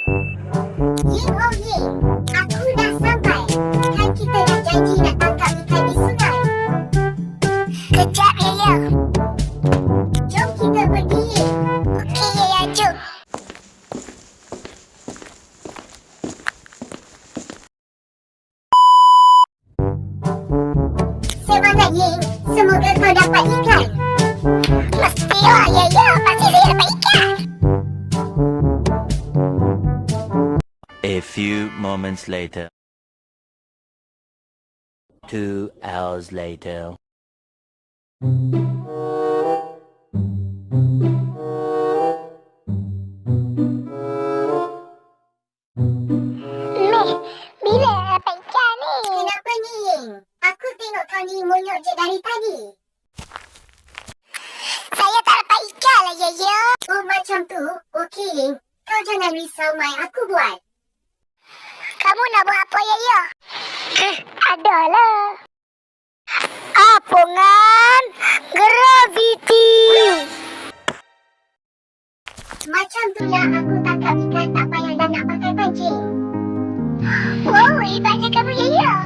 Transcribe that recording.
Ying oh Ying, aku dah sampai. Kan kita dah janji nak tangkap ikan di sungai. Kejap ya ya. Jom kita pergi Ying. Okey ya ya, jom. Semangat Ying, semoga kau dapat ikan. Mestilah ya ya, pasti saya dapat ikan. A few moments later. 2 hours later. Meh, bila dapat ikan ni? Kenapa ni Ying? Aku tengok kau ni monyok je dari tadi. Saya tak dapat ikan lah ya ya. Oh macam tu? Okey Ying, kau jangan risau Mai, aku buat. Kamu nak buat apa ya ya? Adalah. Apungan graviti. Macam tu lah aku tangkap ikan tak payah dah nak pakai pancing. Wow, hebatnya kamu ya ya.